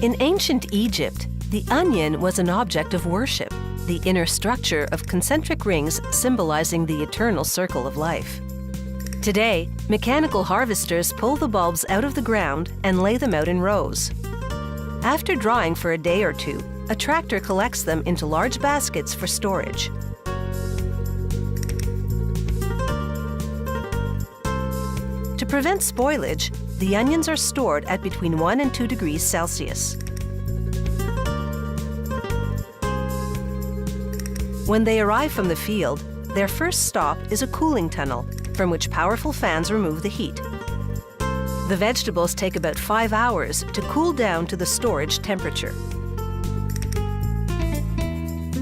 In ancient Egypt, the onion was an object of worship, the inner structure of concentric rings symbolizing the eternal circle of life. Today, mechanical harvesters pull the bulbs out of the ground and lay them out in rows. After drying for a day or two, a tractor collects them into large baskets for storage. To prevent spoilage, the onions are stored at between 1 and 2 degrees Celsius. When they arrive from the field, their first stop is a cooling tunnel, from which powerful fans remove the heat. The vegetables take about 5 hours to cool down to the storage temperature.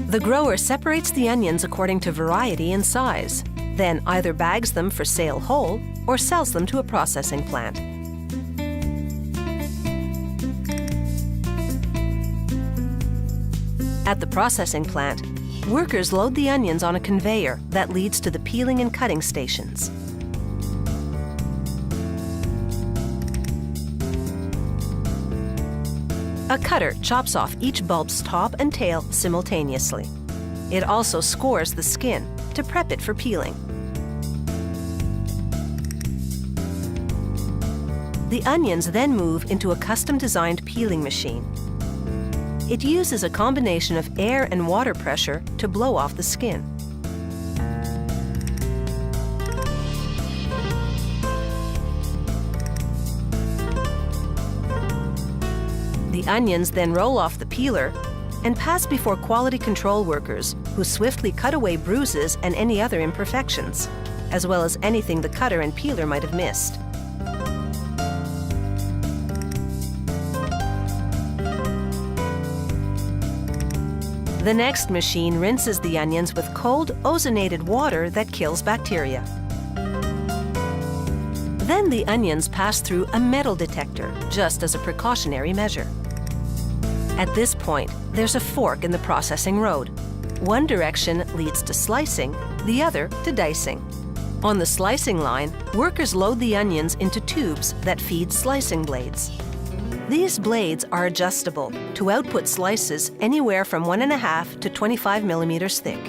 The grower separates the onions according to variety and size, then either bags them for sale whole or sells them to a processing plant. At the processing plant, workers load the onions on a conveyor that leads to the peeling and cutting stations. A cutter chops off each bulb's top and tail simultaneously. It also scores the skin to prep it for peeling. The onions then move into a custom-designed peeling machine. It uses a combination of air and water pressure to blow off the skin. The onions then roll off the peeler and pass before quality control workers who swiftly cut away bruises and any other imperfections, as well as anything the cutter and peeler might have missed. The next machine rinses the onions with cold, ozonated water that kills bacteria. Then the onions pass through a metal detector, just as a precautionary measure. At this point, there's a fork in the processing road. One direction leads to slicing, the other to dicing. On the slicing line, workers load the onions into tubes that feed slicing blades. These blades are adjustable to output slices anywhere from 1.5 to 25 millimeters thick.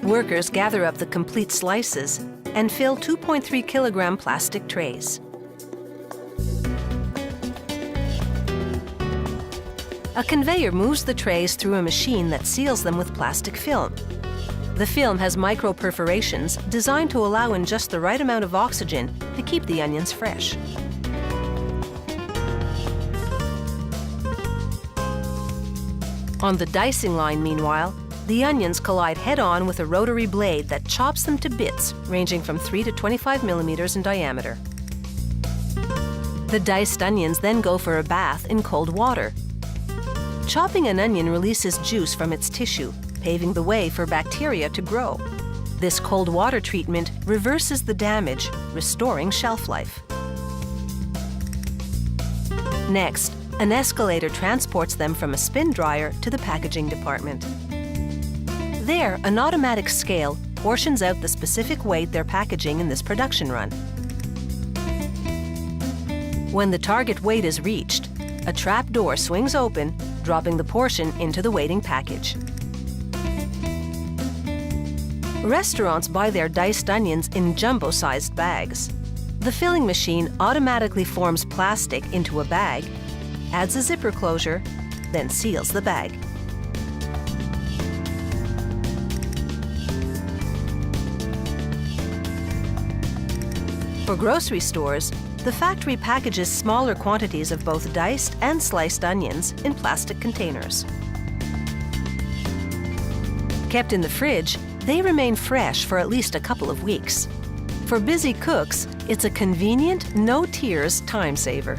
Workers gather up the complete slices and fill 2.3 kilogram plastic trays. A conveyor moves the trays through a machine that seals them with plastic film. The film has micro-perforations designed to allow in just the right amount of oxygen to keep the onions fresh. On the dicing line, meanwhile, the onions collide head-on with a rotary blade that chops them to bits ranging from 3 to 25 millimeters in diameter. The diced onions then go for a bath in cold water. Chopping an onion releases juice from its tissue, paving the way for bacteria to grow. This cold water treatment reverses the damage, restoring shelf life. Next, an escalator transports them from a spin dryer to the packaging department. There, an automatic scale portions out the specific weight they're packaging in this production run. When the target weight is reached, a trap door swings open, dropping the portion into the waiting package. Restaurants buy their diced onions in jumbo-sized bags. The filling machine automatically forms plastic into a bag, adds a zipper closure, then seals the bag. For grocery stores, the factory packages smaller quantities of both diced and sliced onions in plastic containers. Kept in the fridge, they remain fresh for at least a couple of weeks. For busy cooks, it's a convenient, no-tears time saver.